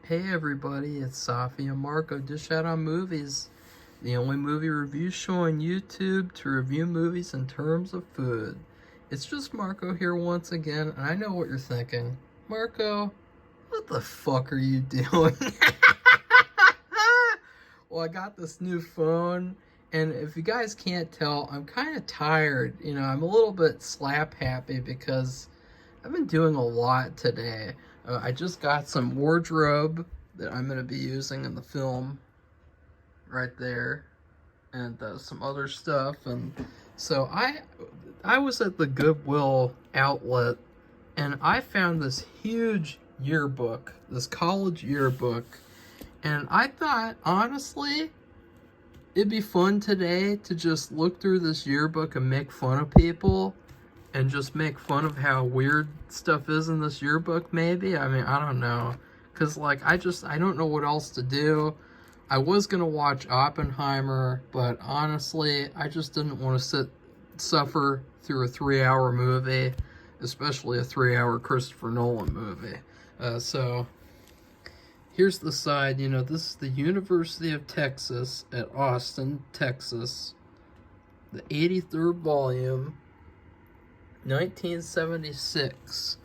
Hey everybody, it's Safi and Marco, Dish Out on Movies, the only movie review show on YouTube to review movies in terms of food. It's just Marco here once again, and I know what you're thinking. Marco, what the fuck are you doing? Well, I got this new phone, and if you guys can't tell, I'm kind of tired. I'm a little bit slap happy because I've been doing a lot today. I just got some wardrobe that I'm going to be using in the film right there, and some other stuff. And so I was at the Goodwill outlet, and I found this huge yearbook, this college yearbook, and I thought, honestly, it'd be fun today to just look through this yearbook and make fun of people. And just make fun of how weird stuff is in this yearbook, maybe? I mean, I don't know. Because, I don't know what else to do. I was going to watch Oppenheimer, but honestly, I just didn't want to suffer through a 3-hour movie, especially a 3-hour Christopher Nolan movie. So, here's the side. This is the University of Texas at Austin, Texas. The 83rd volume. 1976,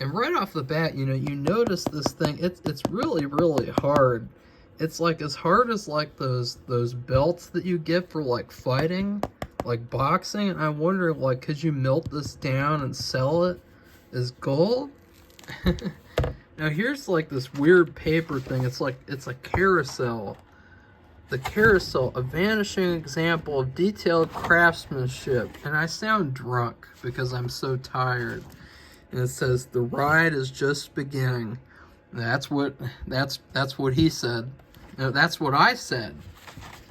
and right off the bat, you notice this thing. It's really, really hard. It's as hard as those belts that you get for fighting, like boxing. And I wonder, could you melt this down and sell it as gold? Now here's this weird paper thing. It's a carousel. The carousel, a vanishing example of detailed craftsmanship. And I sound drunk because I'm so tired. And it says, the ride is just beginning. That's what he said. No, that's what I said,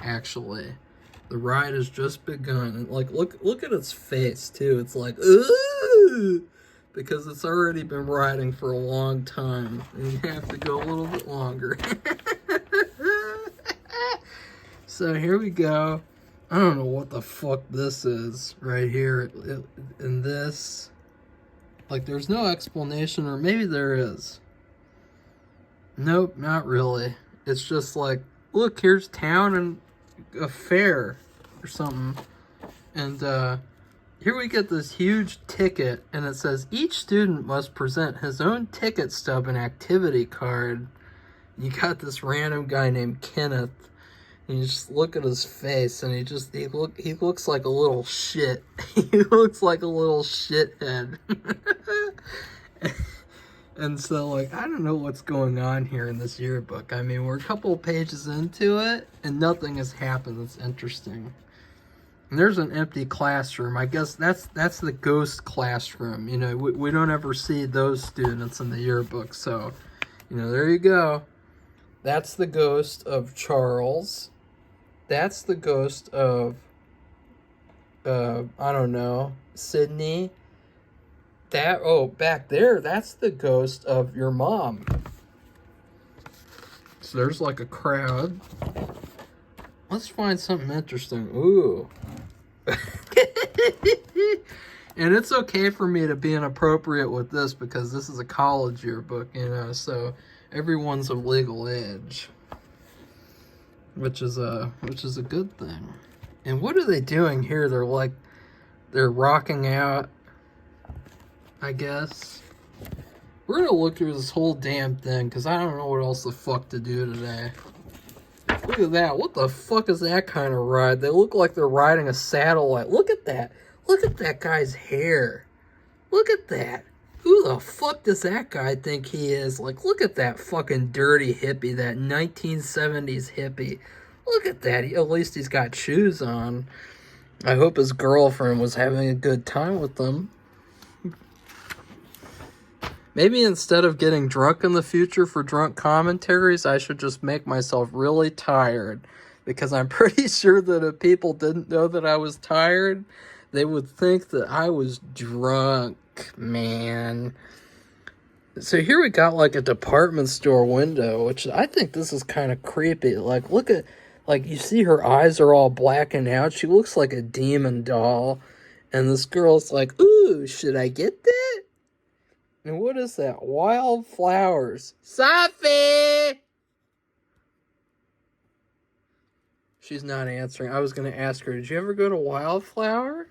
actually. The ride has just begun. And look at its face, too. It's ooh! Because it's already been riding for a long time. And you have to go a little bit longer. So here we go. I don't know what the fuck this is right here in this. There's no explanation, or maybe there is. Nope, not really. It's just look, here's town and a fair or something. And here we get this huge ticket, and it says each student must present his own ticket stub and activity card. You got this random guy named Kenneth. And you just look at his face, and he looks like a little shit. He looks like a little shithead. And so, I don't know what's going on here in this yearbook. I mean, we're a couple pages into it, and nothing has happened that's interesting. And there's an empty classroom. I guess that's the ghost classroom. We don't ever see those students in the yearbook. So, there you go. That's the ghost of Charles. That's the ghost of, I don't know, Sydney. Back there, that's the ghost of your mom. So there's a crowd. Let's find something interesting. Ooh. And it's okay for me to be inappropriate with this because this is a college yearbook, so everyone's of legal age. Which is a good thing. And what are they doing here? They're rocking out, I guess. We're gonna look through this whole damn thing because I don't know what else the fuck to do today. Look at that. What the fuck is that kind of ride? They look like they're riding a satellite. Look at that. Look at that guy's hair. Look at that. Who the fuck does that guy think he is? Look at that fucking dirty hippie, that 1970s hippie. Look at that. At least he's got shoes on. I hope his girlfriend was having a good time with them. Maybe instead of getting drunk in the future for drunk commentaries, I should just make myself really tired. Because I'm pretty sure that if people didn't know that I was tired, they would think that I was drunk. Man. So here we got a department store window, which I think this is kind of creepy. Look at, you see her eyes are all blackened out. She looks like a demon doll. And this girl's ooh, should I get that? And what is that? Wildflowers. Sophie! She's not answering. I was going to ask her, did you ever go to Wildflower?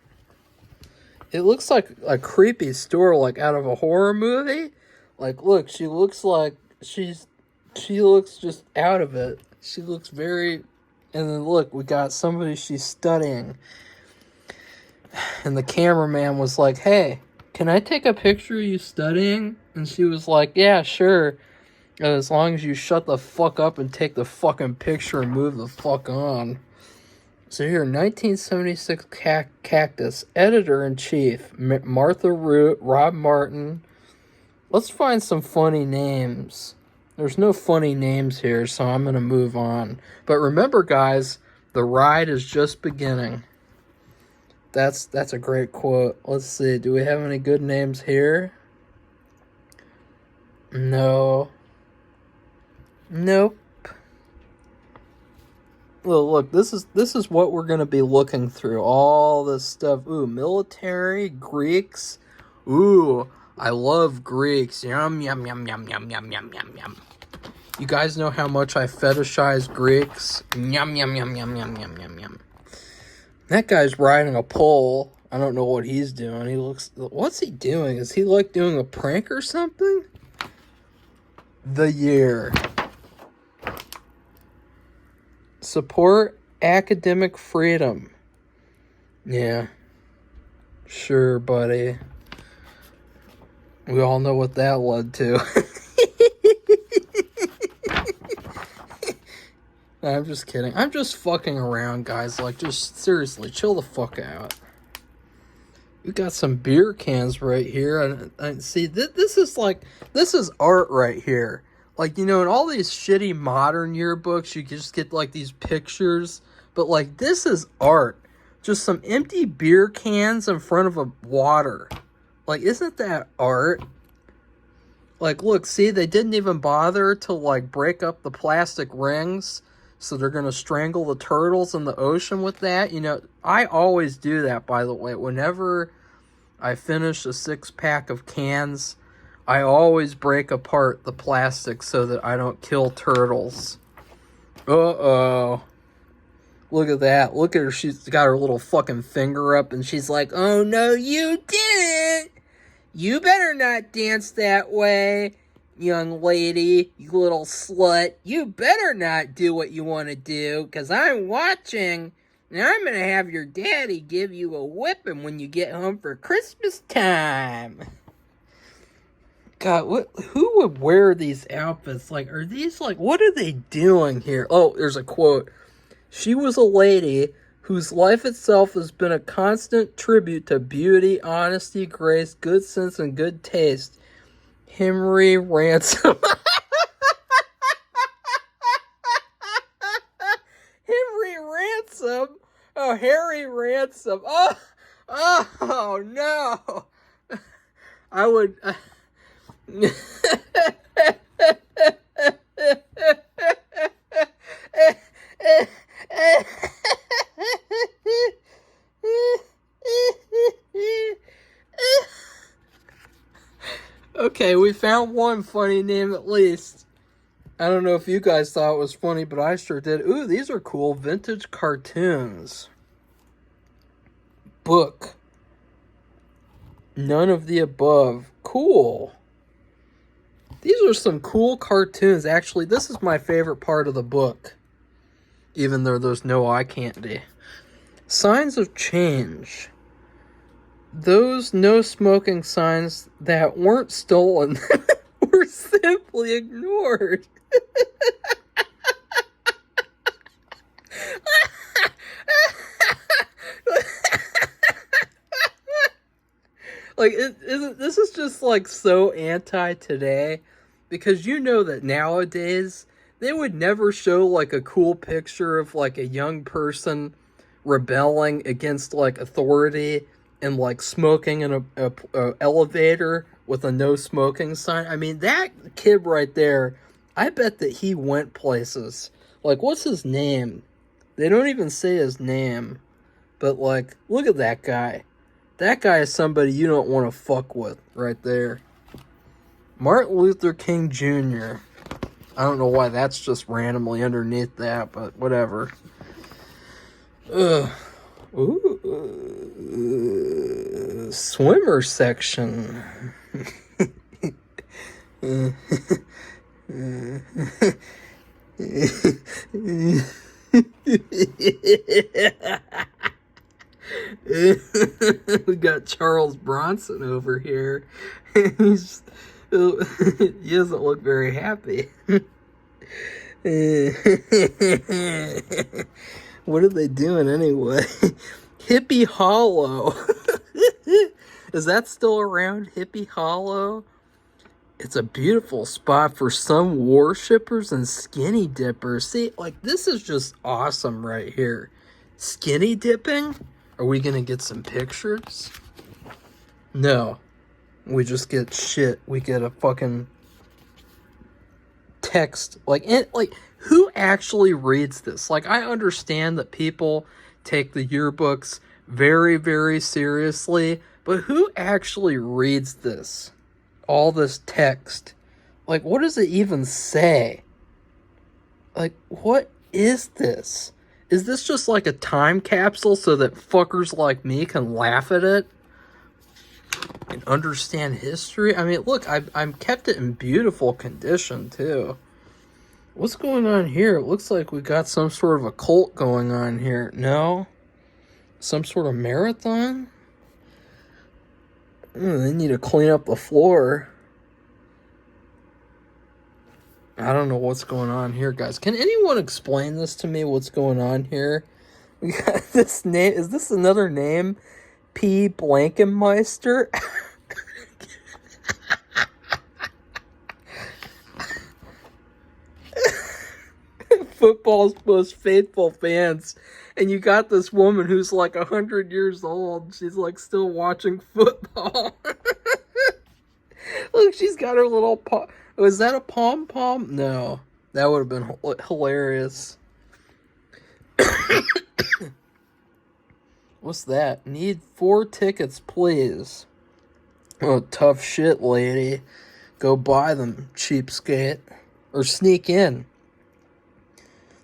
It looks like a creepy store, like out of a horror movie. Like, look, she looks like she looks just out of it. She looks very, and then look, we got somebody she's studying. And the cameraman was like, hey, can I take a picture of you studying? And she was like, yeah, sure. As long as you shut the fuck up and take the fucking picture and move the fuck on. So here, 1976 Cactus, Editor-in-Chief, Martha Root, Rob Martin. Let's find some funny names. There's no funny names here, so I'm going to move on. But remember, guys, the ride is just beginning. That's a great quote. Let's see, do we have any good names here? No. Nope. Well, look, this is what we're going to be looking through. All this stuff. Ooh, military, Greeks. Ooh, I love Greeks. Yum, yum, yum, yum, yum, yum, yum, yum, yum. You guys know how much I fetishize Greeks? Yum, yum, yum, yum, yum, yum, yum, yum. That guy's riding a pole. I don't know what he's doing. He looks... What's he doing? Is he, like, doing a prank or something? The year. Support academic freedom. Yeah. Sure, buddy. We all know what that led to. I'm just kidding. I'm just fucking around, guys. Like, just seriously, chill the fuck out. We got some beer cans right here. I see, this is art right here. Like, you know, in all these shitty modern yearbooks, you just get, like, these pictures. But, like, this is art. Just some empty beer cans in front of a water. Like, isn't that art? Like, look, see, they didn't even bother to, like, break up the plastic rings. So they're going to strangle the turtles in the ocean with that. You know, I always do that, by the way. Whenever I finish a 6-pack of cans, I always break apart the plastic so that I don't kill turtles. Uh-oh. Look at that. Look at her. She's got her little fucking finger up, and she's like, oh, no, you didn't. You better not dance that way, young lady, you little slut. You better not do what you want to do, because I'm watching, and I'm going to have your daddy give you a whipping when you get home for Christmas time. God, who would wear these outfits? Like, are these, like, what are they doing here? Oh, there's a quote. She was a lady whose life itself has been a constant tribute to beauty, honesty, grace, good sense, and good taste. Henry Ransom. Henry Ransom? Oh, Harry Ransom. Oh no. I would... Okay, we found one funny name at least. I don't know if you guys thought it was funny, but I sure did. Ooh, these are cool. Vintage cartoons. Book. None of the above. Cool. These are some cool cartoons. Actually, this is my favorite part of the book. Even though there's no eye candy. Signs of change. Those no smoking signs that weren't stolen were simply ignored. Like, this is just, like, so anti-today, because you know that nowadays, they would never show, like, a cool picture of, like, a young person rebelling against, like, authority and, like, smoking in a elevator with a no smoking sign. I mean, that kid right there, I bet that he went places. Like, what's his name? They don't even say his name. But, like, look at that guy. That guy is somebody you don't want to fuck with right there. Martin Luther King Jr. I don't know why that's just randomly underneath that, but whatever. Ugh. Ooh, swimmer section. We got Charles Bronson over here. He's he doesn't look very happy. What are they doing anyway? Hippie Hollow. Is that still around? Hippie Hollow? It's a beautiful spot for some worshippers and skinny dippers. See, like, this is just awesome right here. Skinny dipping? Are we gonna get some pictures? No. We just get shit. We get a fucking text. Like, who actually reads this? Like, I understand that people take the yearbooks very, very seriously, but who actually reads this? All this text. Like, what does it even say? Like, what is this? Is this just like a time capsule so that fuckers like me can laugh at it and understand history? I mean, look, I'm kept it in beautiful condition too. What's going on here? It looks like we got some sort of a cult going on here. No? Some sort of marathon? They need to clean up the floor. I don't know what's going on here, guys. Can anyone explain this to me? What's going on here? We got this name. Is this another name? P. Blankenmeister? Football's most faithful fans. And you got this woman who's like 100 years old. She's like still watching football. Look, she's got her little was that a pom-pom? No. That would have been hilarious. What's that? Need 4 tickets, please. Oh, tough shit, lady. Go buy them, cheapskate. Or sneak in.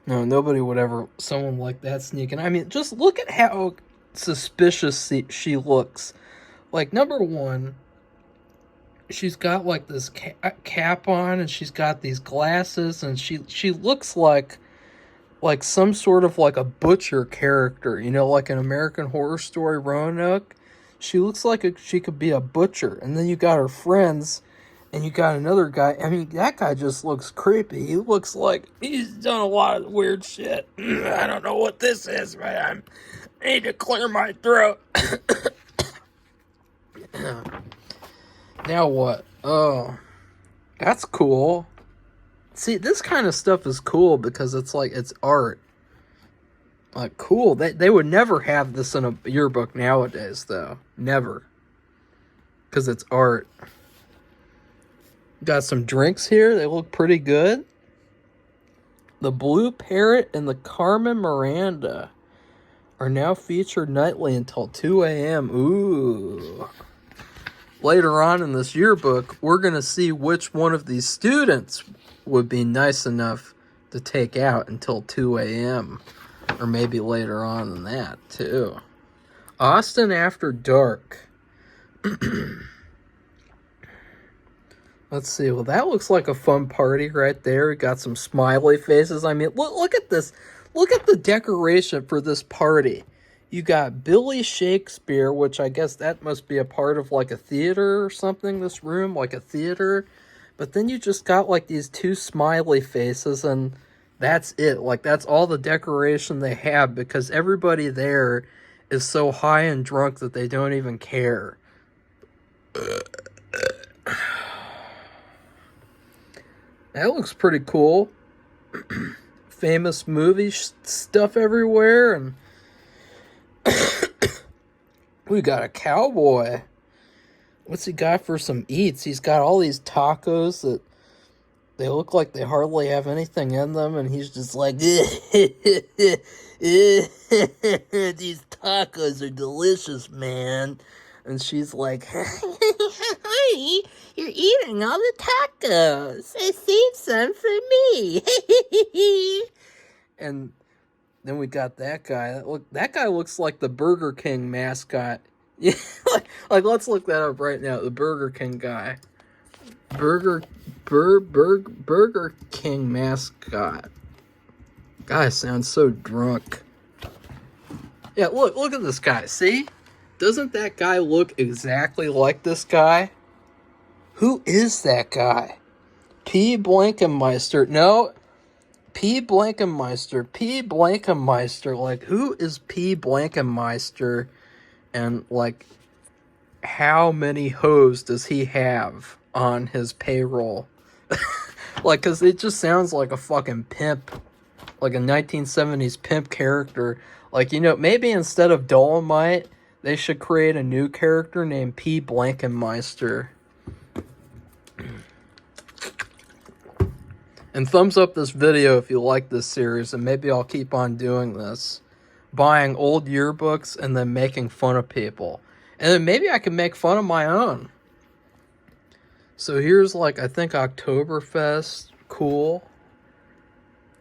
No, nobody would ever, someone like that sneaking. I mean, just look at how suspicious she looks. Like, number one, she's got like this cap on, and she's got these glasses, and she looks like some sort of like a butcher character, you know, like an American Horror Story Roanoke. She looks like she could be a butcher. And then you got her friends. And you got another guy. I mean, that guy just looks creepy. He looks like he's done a lot of weird shit. I don't know what this is, but I need to clear my throat. Now what? Oh, that's cool. See, this kind of stuff is cool because it's like, it's art. Like, cool. They would never have this in a yearbook nowadays, though. Never. Because it's art. Got some drinks here. They look pretty good. The Blue Parrot and the Carmen Miranda are now featured nightly until 2 a.m. Ooh. Later on in this yearbook, we're going to see which one of these students would be nice enough to take out until 2 a.m. Or maybe later on than that, too. Austin After Dark. Let's see. Well, that looks like a fun party right there. We got some smiley faces. I mean, look at this. Look at the decoration for this party. You got Billy Shakespeare, which I guess that must be a part of like a theater or something, this room, like a theater. But then you just got like these 2 smiley faces, and that's it. Like, that's all the decoration they have, because everybody there is so high and drunk that they don't even care. That looks pretty cool. Famous movie stuff everywhere, and we got a cowboy. What's he got for some eats? He's got all these tacos that they look like they hardly have anything in them, and he's just like, these tacos are delicious, man. And she's like, honey, you're eating all the tacos. Save some for me. And Then we got that guy. That guy looks like the Burger King mascot. Yeah, let's look that up right now. The Burger King guy. Burger King mascot. Guy sounds so drunk. Yeah, look at this guy. See? Doesn't that guy look exactly like this guy? Who is that guy? P. Blankenmeister. No. P. Blankenmeister. Like, who is P. Blankenmeister? And, like, how many hoes does he have on his payroll? Like, because it just sounds like a fucking pimp. Like a 1970s pimp character. Like, you know, maybe instead of Dolomite, they should create a new character named P. Blankenmeister. And thumbs up this video if you like this series, and maybe I'll keep on doing this. Buying old yearbooks and then making fun of people. And then maybe I can make fun of my own. So here's, like, I think Oktoberfest. Cool.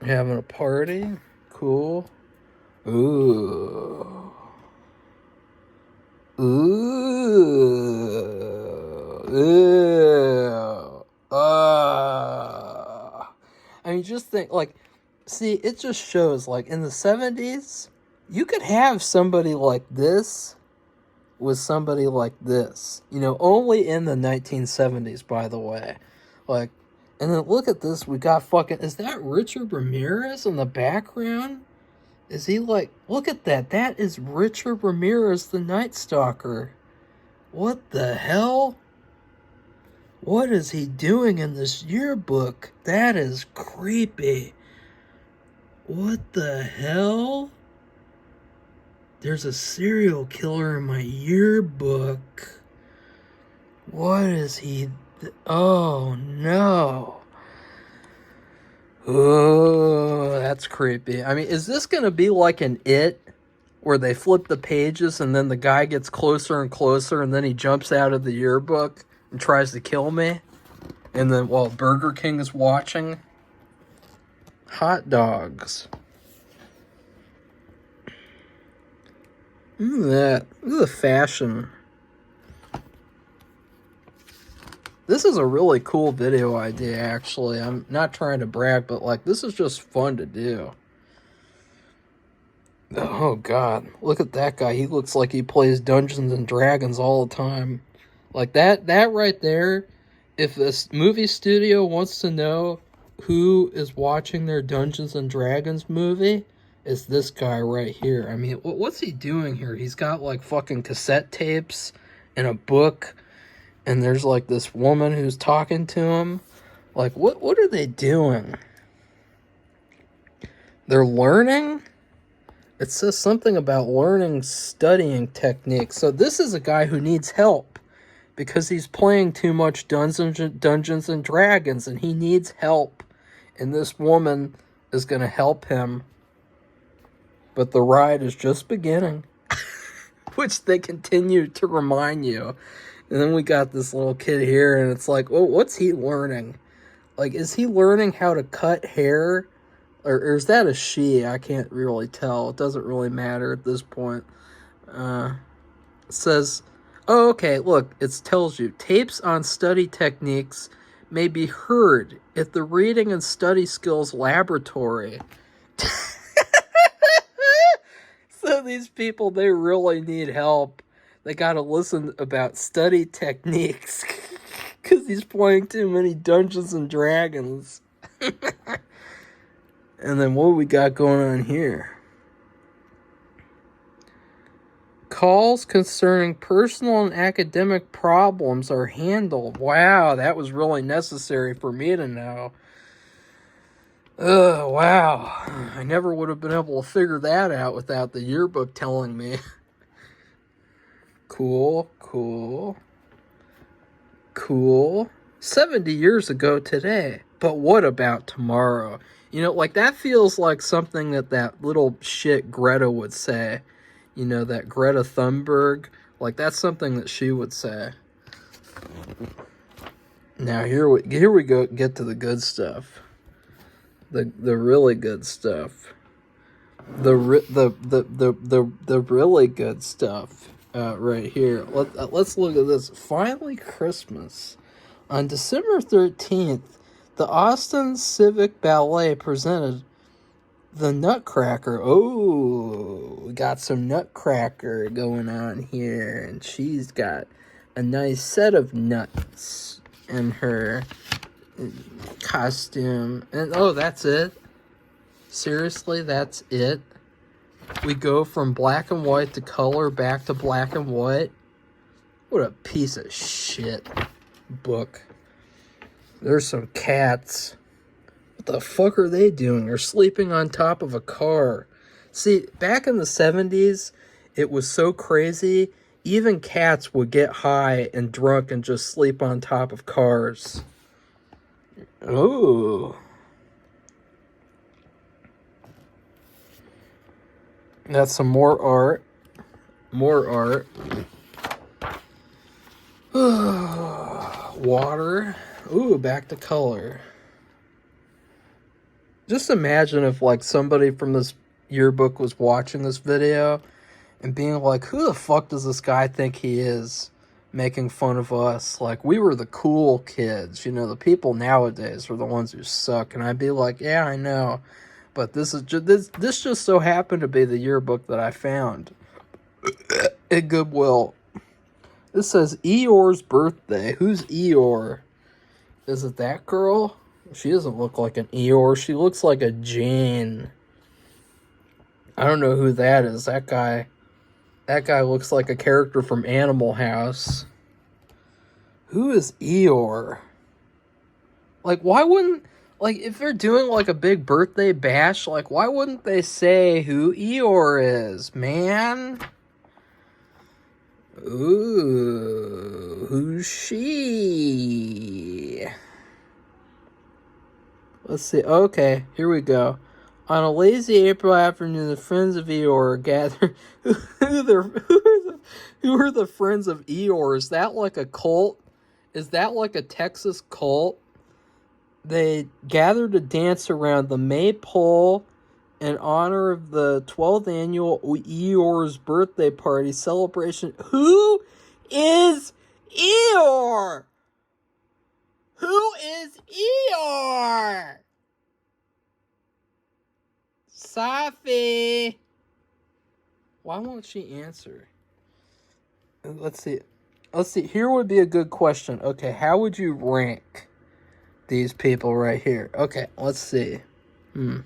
Having a party. Cool. Ooh. Ew. I mean, just think, like, see, it just shows, like, in the 70s, you could have somebody like this with somebody like this. You know, only in the 1970s, by the way. Like, and then look at this, we got fucking, is that Richard Ramirez in the background? Is he like, look at that, that is Richard Ramirez, the Night Stalker. What the hell? What is he doing in this yearbook? That is creepy. What the hell? There's a serial killer in my yearbook. What is he? Oh no. Oh, that's creepy. I mean, is this going to be like an It, where they flip the pages and then the guy gets closer and closer and then he jumps out of the yearbook and tries to kill me? And then while Burger King is watching? Hot dogs. Look at that. Look at the fashion. This is a really cool video idea, actually. I'm not trying to brag, but, like, this is just fun to do. Oh, God. Look at that guy. He looks like he plays Dungeons and Dragons all the time. Like, that right there, if this movie studio wants to know who is watching their Dungeons and Dragons movie, it's this guy right here. I mean, what's he doing here? He's got, like, fucking cassette tapes and a book. And there's, like, this woman who's talking to him. Like, what are they doing? They're learning? It says something about learning studying techniques. So this is a guy who needs help. Because he's playing too much Dungeons and Dragons. And he needs help. And this woman is going to help him. But the ride is just beginning. Which they continue to remind you. And then we got this little kid here, and it's like, well, what's he learning? Like, is he learning how to cut hair? Or is that a she? I can't really tell. It doesn't really matter at this point. It says, oh, okay, look, it tells you, tapes on study techniques may be heard at the Reading and Study Skills Laboratory. So these people, they really need help. They gotta listen about study techniques because he's playing too many Dungeons and Dragons. And then what we got going on here? Calls concerning personal and academic problems are handled. Wow, that was really necessary for me to know. Wow. I never would have been able to figure that out without the yearbook telling me. Cool. 70 years ago today. But what about tomorrow? You know, like, that feels like something that little shit Greta would say. You know, that Greta Thunberg. Like, that's something that she would say. Now, here we go, get to the good stuff. The really good stuff. the really good stuff right here. Let's look at this. Finally, Christmas. On December 13th, the Austin Civic Ballet presented the Nutcracker. Oh, we got some Nutcracker going on here, and she's got a nice set of nuts in her costume. And oh, that's it. Seriously, that's it. We go from black and white to color, back to black and white. What a piece of shit book. There's some cats. What the fuck are they doing? They're sleeping on top of a car. See, back in the 70s, it was so crazy, even cats would get high and drunk and just sleep on top of cars. Oh. That's some more art. More art. Water. Ooh, back to color. Just imagine if, like, somebody from this yearbook was watching this video and being like, who the fuck does this guy think he is? Making fun of us. Like, we were the cool kids. You know, the people nowadays are the ones who suck. And I'd be like, yeah, I know. But this just so happened to be the yearbook that I found at Goodwill. This says Eeyore's birthday. Who's Eeyore? Is it that girl? She doesn't look like an Eeyore. She looks like a Jane. I don't know who that is. That guy looks like a character from Animal House. Who is Eeyore? Like, why wouldn't... Like, if they're doing, like, a big birthday bash, like, why wouldn't they say who Eeyore is, man? Ooh, who's she? Let's see. Okay, here we go. On a lazy April afternoon, the friends of Eeyore gathered... Who are the friends of Eeyore? Is that, like, a cult? Is that, like, a Texas cult? They gather to dance around the maypole in honor of the 12th annual Eeyore's birthday party celebration. Who is Eeyore? Who is Eeyore? Sophie. Why won't she answer? Let's see. Here would be a good question. Okay, how would you rank these people right here? Okay, let's see. Well,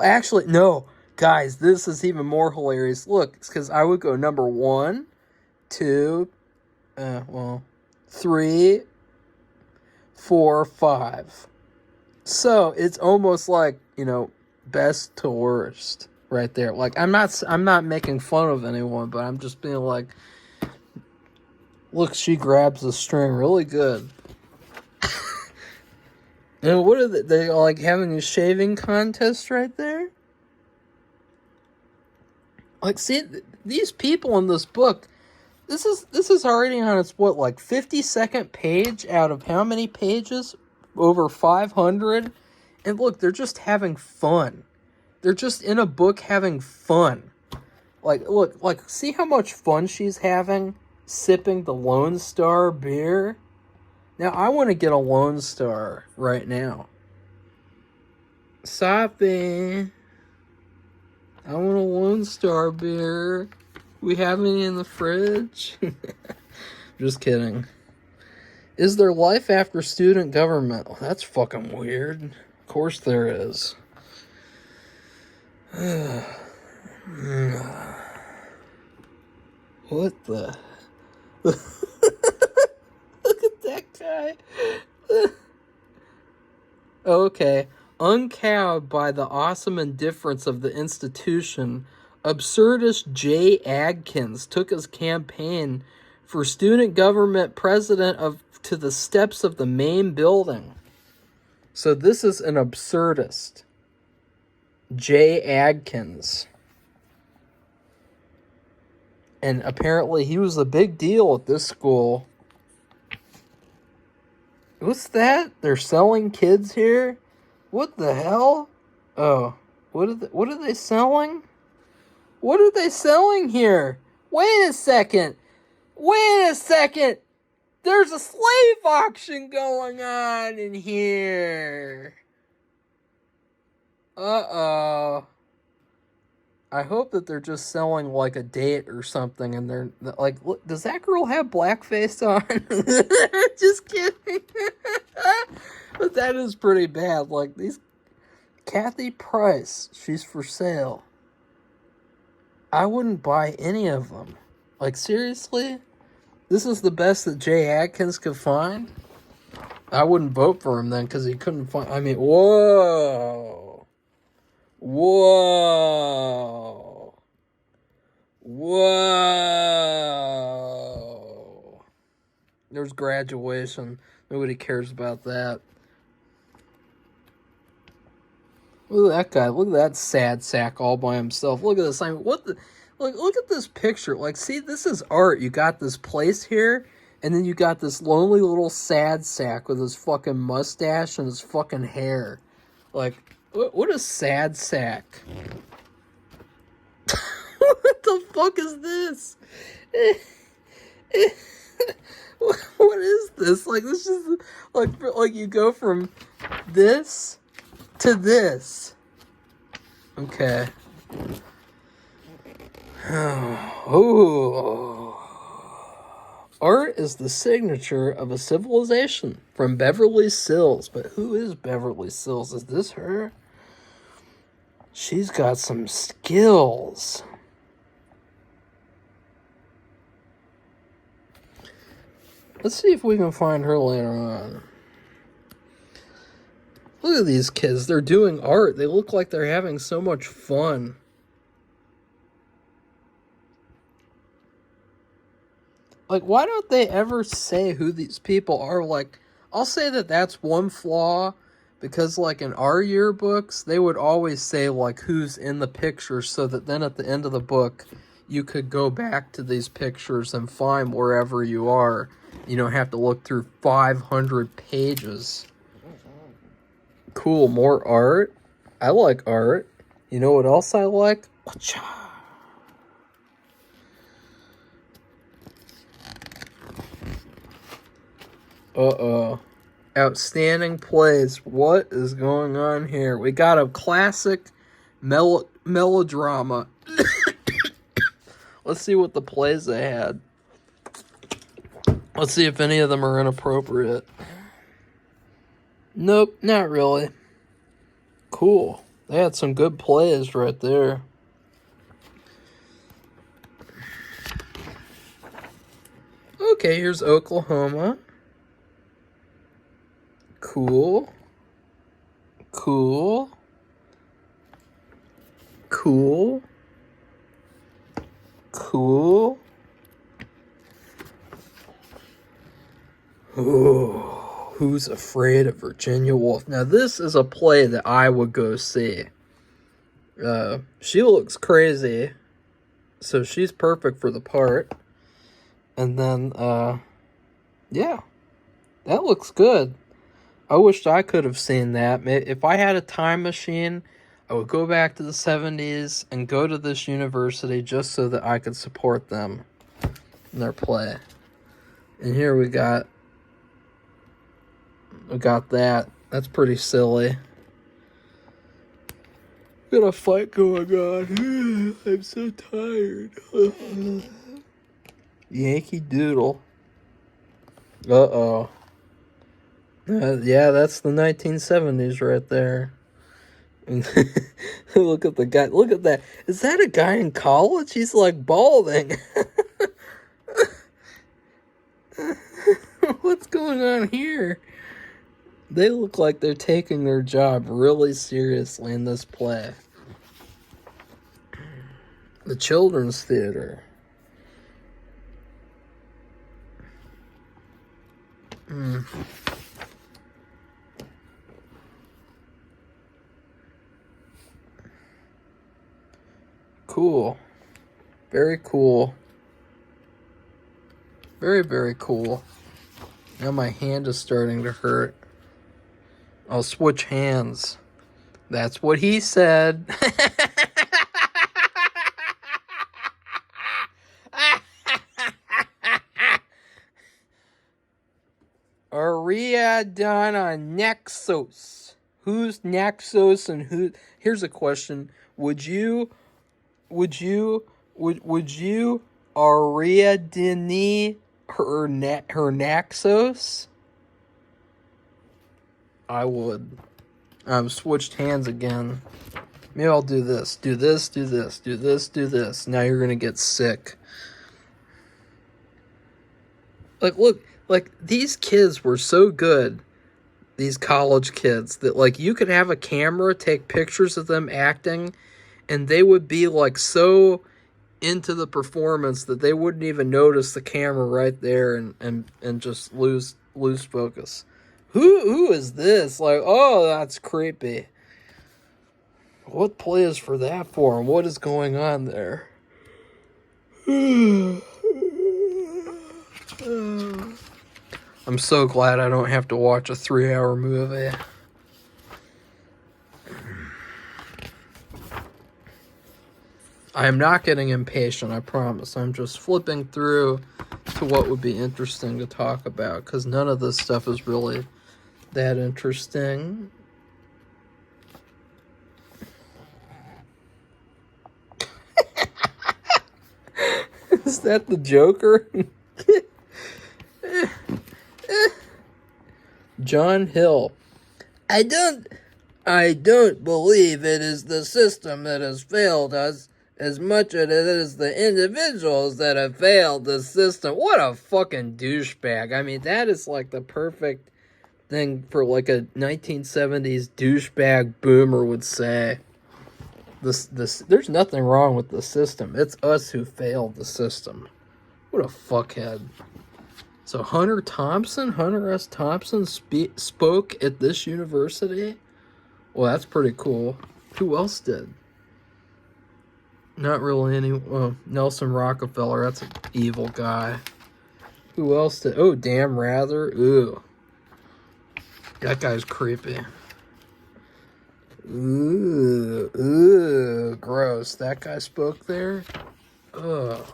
actually, no. Guys, this is even more hilarious. Look, it's because I would go number 1, 2, 3, 4, 5. So, it's almost like, you know, best to worst right there. Like, I'm not making fun of anyone, but I'm just being like, look, she grabs the string really good. And what are they like having a shaving contest right there? Like, see, these people in this book, this is already on its, what, like 52nd page out of how many pages? Over 500? And look, they're just having fun. They're just in a book having fun. Like, look, like, see how much fun she's having sipping the Lone Star beer? Now, I want to get a Lone Star right now. Sophie. I want a Lone Star beer. We have any in the fridge? Just kidding. Is there life after student government? Oh, that's fucking weird. Of course there is. What the... Look at that guy. Okay. Uncowed by the awesome indifference of the institution, absurdist Jay Adkins took his campaign for student government president to the steps of the main building. So this is an absurdist. Jay Adkins. And apparently he was a big deal at this school. What's that? They're selling kids here? What the hell? Oh, What are they selling? What are they selling here? Wait a second. Wait a second. There's a slave auction going on in here. Uh-oh. I hope that they're just selling like a date or something, and they're like, look, does that girl have blackface on? Just kidding. But that is pretty bad. Like these, Kathy Price, she's for sale. I wouldn't buy any of them. Like seriously, this is the best that Jay Atkins could find. I wouldn't vote for him then because he couldn't find. I mean, whoa. Whoa. Whoa. There's graduation. Nobody cares about that. Look at that guy. Look at that sad sack all by himself. Look at this. I mean, what the... Look at this picture. Like, see, this is art. You got this place here, and then you got this lonely little sad sack with his fucking mustache and his fucking hair. Like, what a sad sack. What the fuck is this? What is this? Like, this is like you go from this to this. Okay. Oh. Art is the signature of a civilization from Beverly Sills. But who is Beverly Sills? Is this her? She's got some skills. Let's see if we can find her later on. Look at these kids. They're doing art. They look like they're having so much fun. Like, why don't they ever say who these people are? Like, I'll say that that's one flaw, because, like, in our yearbooks, they would always say, like, who's in the picture, so that then at the end of the book, you could go back to these pictures and find wherever you are. You don't have to look through 500 pages. Cool, more art. I like art. You know what else I like? Uh-oh. Outstanding plays. What is going on here? We got a classic melodrama. Let's see what the plays they had. Let's see if any of them are inappropriate. Nope, not really. Cool. They had some good plays right there. Okay, here's Oklahoma. Cool. Cool. Cool. Cool. Ooh, Who's Afraid of Virginia Woolf? Now, this is a play that I would go see. She looks crazy, so she's perfect for the part. And then, yeah, that looks good. I wished I could have seen that. If I had a time machine, I would go back to the 70s and go to this university just so that I could support them in their play. And here we got that. That's pretty silly. Got a fight going on. I'm so tired. Yankee Doodle. Uh-oh. Yeah, that's the 1970s right there. Look at the guy. Look at that. Is that a guy in college? He's like balding. What's going on here? They look like they're taking their job really seriously in this play. The Children's Theater. Cool. Very cool. Very, very cool. Now my hand is starting to hurt. I'll switch hands. That's what he said. Aria Donna Naxos. Who's Naxos and who? Here's a question. Would you Ariadne her Naxos? I would. I've switched hands again. Maybe I'll do this. Do this, do this, do this, do this. Now you're gonna get sick. Like, look, like, these kids were so good, these college kids, that, like, you could have a camera take pictures of them acting, and they would be, like, so into the performance that they wouldn't even notice the camera right there and just lose focus. Who is this? Like, oh, that's creepy. What play is for that for, and what is going on there? I'm so glad I don't have to watch a 3-hour movie. I am not getting impatient, I promise. I'm just flipping through to what would be interesting to talk about, because none of this stuff is really that interesting. Is that the Joker? John Hill. I don't believe it is the system that has failed us as much as it is the individuals that have failed the system. What a fucking douchebag. I mean, that is like the perfect thing for like a 1970s douchebag boomer would say. There's nothing wrong with the system. It's us who failed the system. What a fuckhead. So Hunter S. Thompson spoke at this university? Well, that's pretty cool. Who else did? Not really any... Well, Nelson Rockefeller, that's an evil guy. Who else did... Oh, Dan Rather. Ooh. That guy's creepy. Ooh, gross. That guy spoke there? Ugh.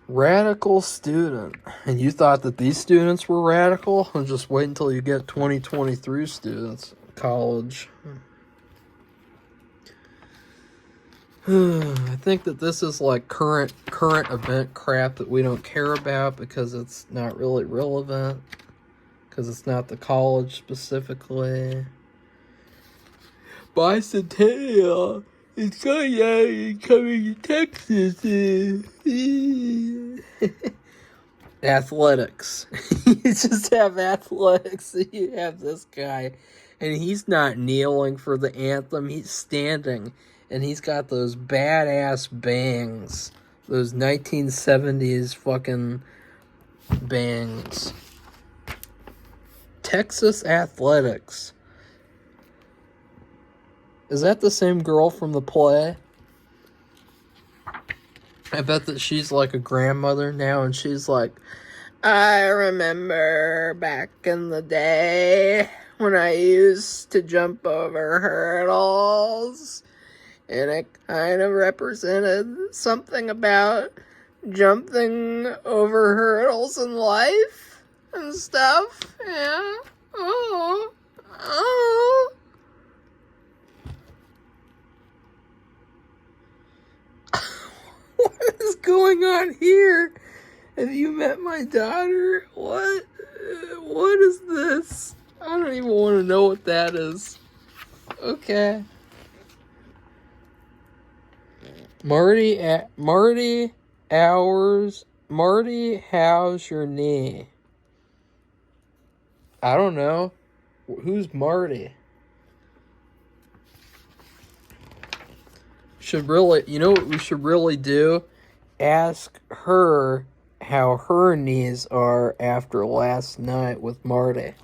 Radical student. And you thought that these students were radical? And just wait until you get 2023 students. College. I think that this is like current event crap that we don't care about because it's not really relevant. Because it's not the college specifically. Bicentennial is coming to Texas. Athletics. You just have athletics. You have this guy, and he's not kneeling for the anthem. He's standing, and he's got those badass bangs. Those 1970s fucking bangs. Texas Athletics. Is that the same girl from the play? I bet that she's like a grandmother now, and she's like, I remember back in the day when I used to jump over hurdles, and it kind of represented something about jumping over hurdles in life and stuff. Yeah. Oh. What is going on here? Have you met my daughter? What? What is this? I don't even want to know what that is. Okay. Marty, how's your knee? I don't know. Who's Marty? You know what we should really do? Ask her how her knees are after last night with Marty.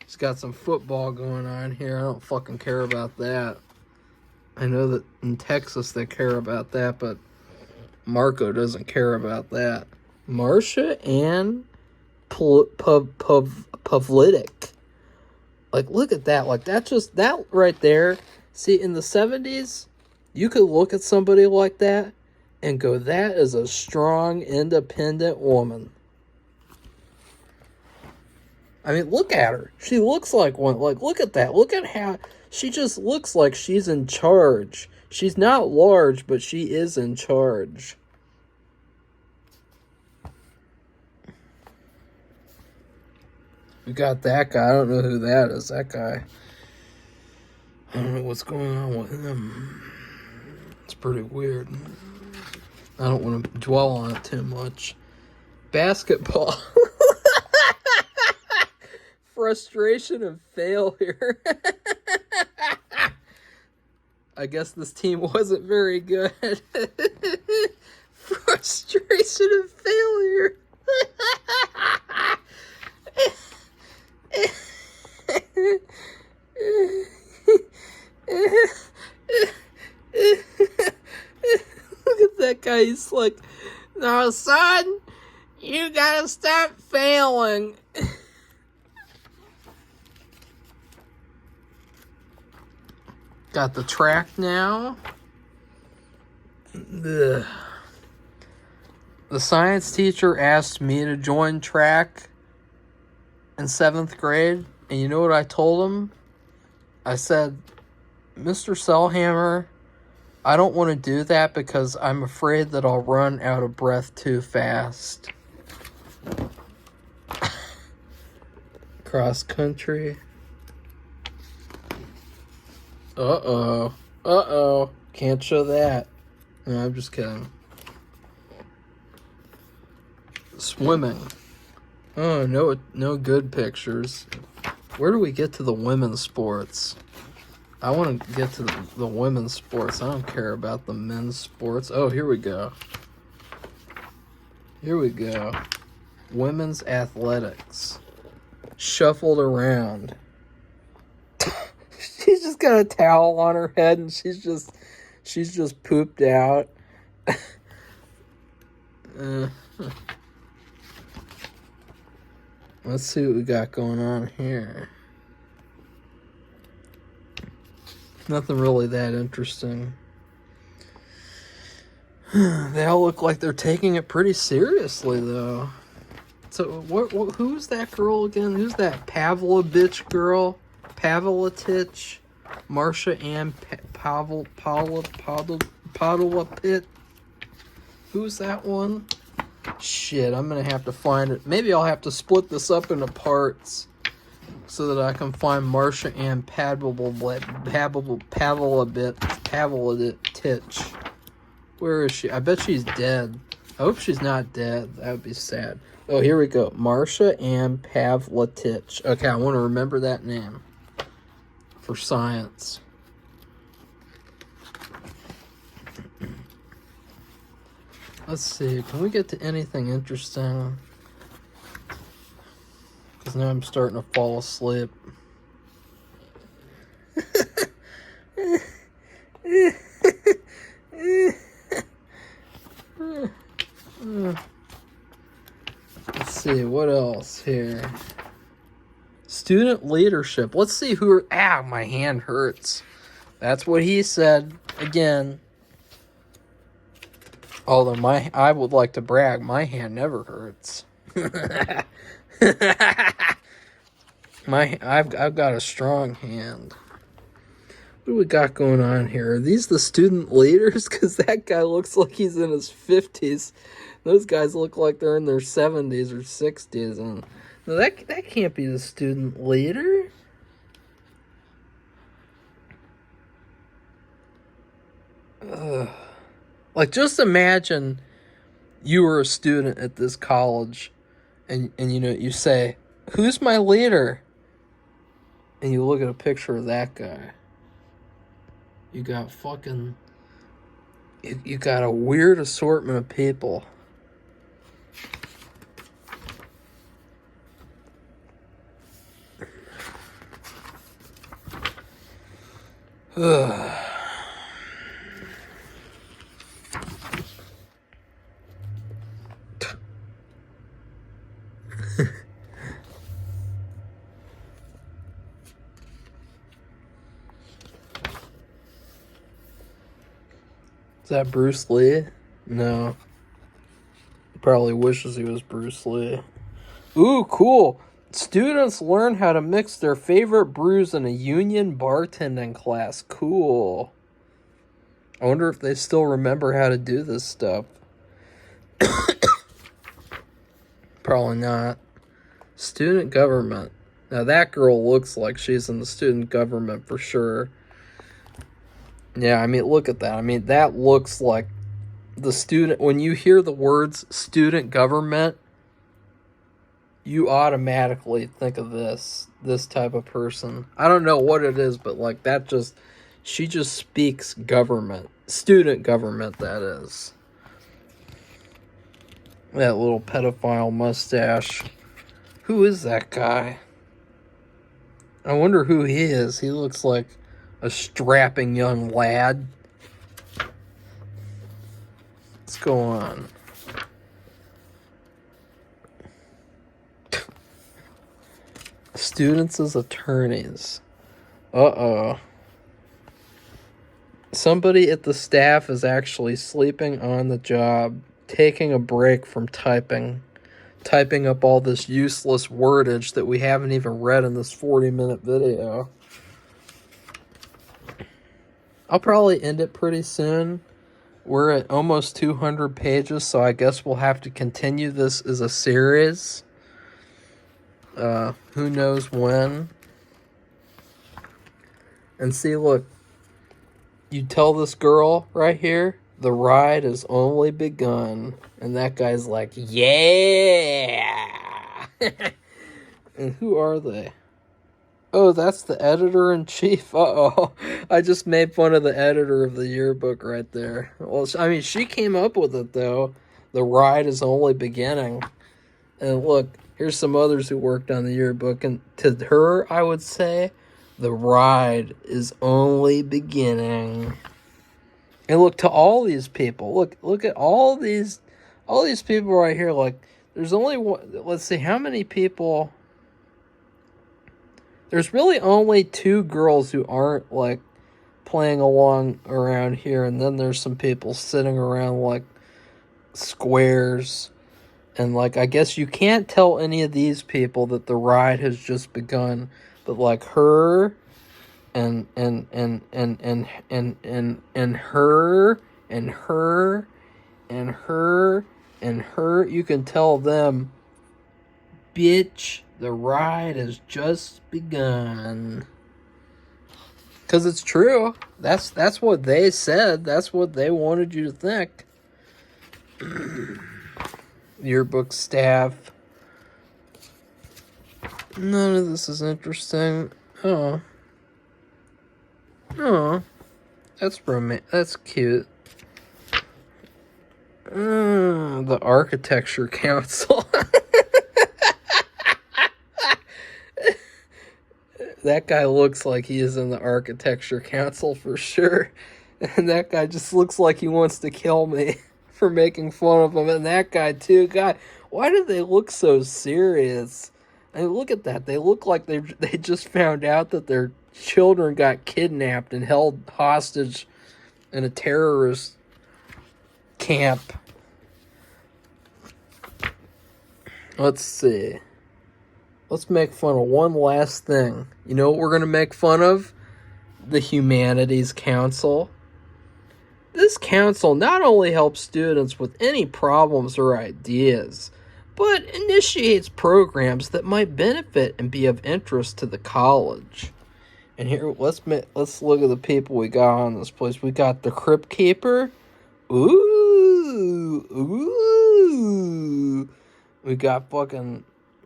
She's got some football going on here. I don't fucking care about that. I know that in Texas they care about that, but Marco doesn't care about that. Marcia Ann Pavlitic. Like, look at that. Like, that right there. See, in the 70s, you could look at somebody like that and go, that is a strong, independent woman. I mean, look at her. She looks like one. Like, look at that. Look at how she just looks like she's in charge. She's not large, but she is in charge. We got that guy. I don't know who that is. That guy. I don't know what's going on with him. It's pretty weird. I don't want to dwell on it too much. Basketball. Frustration and failure. I guess this team wasn't very good. Frustration and failure. Look at that guy. He's like, no, son, you gotta stop failing. Got the track now. The science teacher asked me to join track in 7th grade. And you know what I told him? I said, Mr. Selhammer, I don't want to do that because I'm afraid that I'll run out of breath too fast. Cross country. Uh-oh. Uh-oh. Can't show that. No, I'm just kidding. Swimming. Oh, no good pictures. Where do we get to the women's sports? I want to get to the women's sports. I don't care about the men's sports. Oh, here we go. Here we go. Women's athletics. Shuffled around. She's just got a towel on her head and she's just pooped out. Let's see what we got going on here. Nothing really that interesting. They all look like they're taking it pretty seriously, though. So, who's that girl again? Who's that Pavlovich girl? Pavlitich? Marsha Ann Pavlovich? Who's that one? Shit, I'm gonna have to find it. Maybe I'll have to split this up into parts so that I can find Marsha Ann Pavlovich. Where is she? I bet she's dead. I hope she's not dead. That would be sad. Oh, here we go. Marsha Ann Pavlovich. Okay, I want to remember that name for science. Let's see. Can we get to anything interesting? Because now I'm starting to fall asleep. Let's see, what else here? Student leadership. Let's see who... my hand hurts. That's what he said. Again. Although I would like to brag, my hand never hurts. I've got a strong hand. What do we got going on here? Are these the student leaders? Because that guy looks like he's in his 50s. Those guys look like they're in their 70s or 60s. And no, that can't be the student leader. Like, just imagine you were a student at this college and you know, you say, who's my leader? And you look at a picture of that guy. You got fucking... You got a weird assortment of people. Ugh. Is that Bruce Lee? No. Probably wishes he was Bruce Lee. Ooh, cool. Students learn how to mix their favorite brews in a union bartending class. Cool. I wonder if they still remember how to do this stuff. Probably not. Student government. Now that girl looks like she's in the student government for sure. Yeah, I mean, look at that. I mean, that looks like the student. When you hear the words student government, you automatically think of this type of person. I don't know what it is, but like that just, she just speaks government. Student government, that is. That little pedophile mustache. Who is that guy? I wonder who he is. He looks like a strapping young lad. What's going on? Students as attorneys. Uh-oh. Somebody at the staff is actually sleeping on the job, taking a break from typing up all this useless wordage that we haven't even read in this 40-minute video. I'll probably end it pretty soon. We're at almost 200 pages, so I guess we'll have to continue this as a series. Who knows when. And see, look. You tell this girl right here, the ride has only begun. And that guy's like, yeah! And who are they? Oh, that's the editor-in-chief. Uh-oh. I just made fun of the editor of the yearbook right there. Well, I mean, she came up with it, though. The ride is only beginning. And look, here's some others who worked on the yearbook. And to her, I would say, the ride is only beginning. And look, to all these people, look at all these people right here. Like, there's only one, let's see, how many people? There's really only 2 girls who aren't, like, playing along around here. And then there's some people sitting around, like, squares. And, like, I guess you can't tell any of these people that the ride has just begun. But, like, her and her and her, you can tell them, bitch, the ride has just begun. Because it's true. That's what they said. That's what they wanted you to think. Yearbook staff. None of this is interesting. Oh, that's That's cute. The Architecture Council. That guy looks like he is in the Architecture Council for sure. And that guy just looks like he wants to kill me for making fun of him. And that guy too. God, why do they look so serious? I mean, look at that. They look like they just found out that their children got kidnapped and held hostage in a terrorist camp. Let's see. Let's make fun of one last thing. You know what we're going to make fun of? The Humanities Council. This council not only helps students with any problems or ideas, but initiates programs that might benefit and be of interest to the college. And here, let's look at the people we got on this place. We got the Crypt Keeper. Ooh. We got fucking...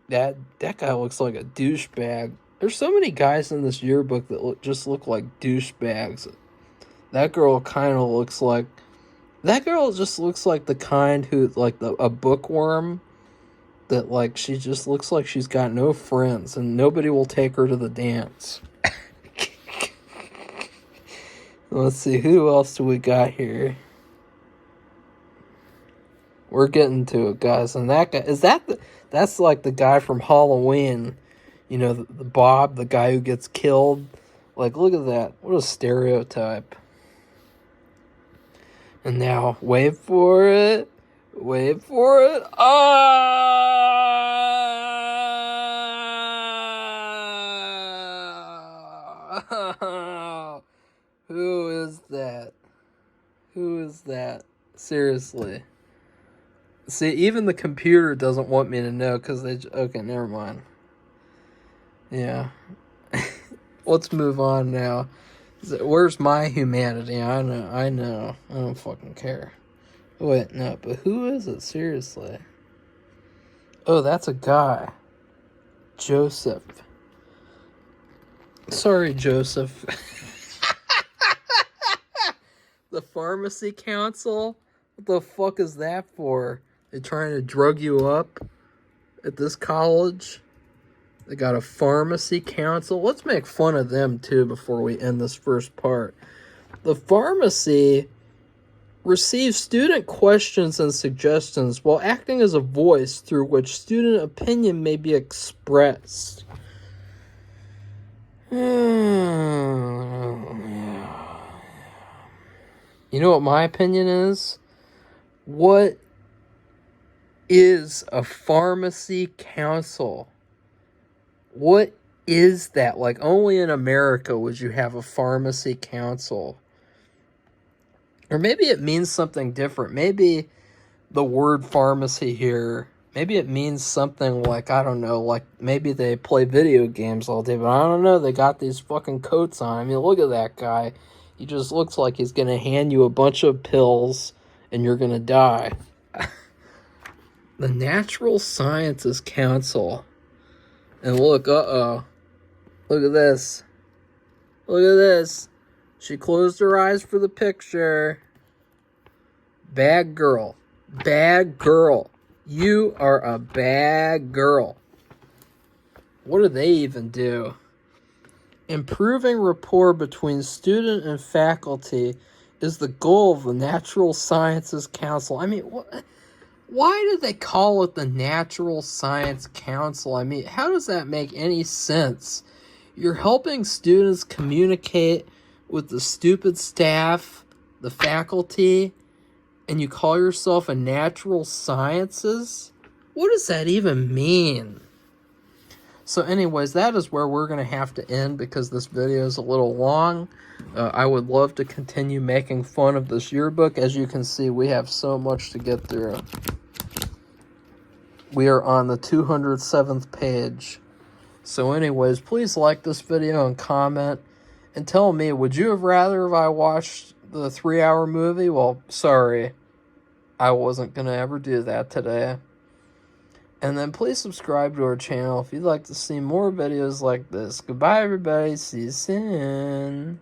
That guy looks like a douchebag. There's so many guys in this yearbook that just look like douchebags. That girl kind of looks like... That girl just looks like the kind who, like, a bookworm that, like, she just looks like she's got no friends and nobody will take her to the dance. Let's see, who else do we got here? We're getting to it, guys. And that guy, that's like the guy from Halloween. You know, the Bob, the guy who gets killed. Like, look at that. What a stereotype. And now, wait for it. Wait for it. Oh! Who is that? Who is that? Seriously. See, even the computer doesn't want me to know because they... Okay, never mind. Yeah. Let's move on now. Where's my humanity? I know. I don't fucking care. Wait, no, but who is it? Seriously. Oh, that's a guy. Joseph. Sorry, Joseph. The pharmacy council? What the fuck is that for? They trying to drug you up at this college? They got a pharmacy council. Let's make fun of them, too, before we end this first part. The pharmacy receives student questions and suggestions while acting as a voice through which student opinion may be expressed. You know what my opinion is? What is a pharmacy council? What is that? Like, only in America would you have a pharmacy council. Or maybe it means something different. Maybe the word pharmacy here, maybe it means something like, I don't know, like maybe they play video games all day, but I don't know, they got these fucking coats on. I mean, look at that guy. He just looks like he's going to hand you a bunch of pills and you're going to die. The Natural Sciences Council. And look, look at this. Look at this. She closed her eyes for the picture. Bad girl. Bad girl. You are a bad girl. What do they even do? Improving rapport between student and faculty is the goal of the Natural Sciences Council. I mean, why did they call it the Natural Science Council? I mean, how does that make any sense? You're helping students communicate with the stupid staff, the faculty, and you call yourself a Natural Sciences? What does that even mean? So anyways, that is where we're going to have to end because this video is a little long. I would love to continue making fun of this yearbook. As you can see, we have so much to get through. We are on the 207th page. So anyways, please like this video and comment. And tell me, would you have rather if I watched the 3-hour movie? Well, sorry. I wasn't going to ever do that today. And then please subscribe to our channel if you'd like to see more videos like this. Goodbye, everybody. See you soon.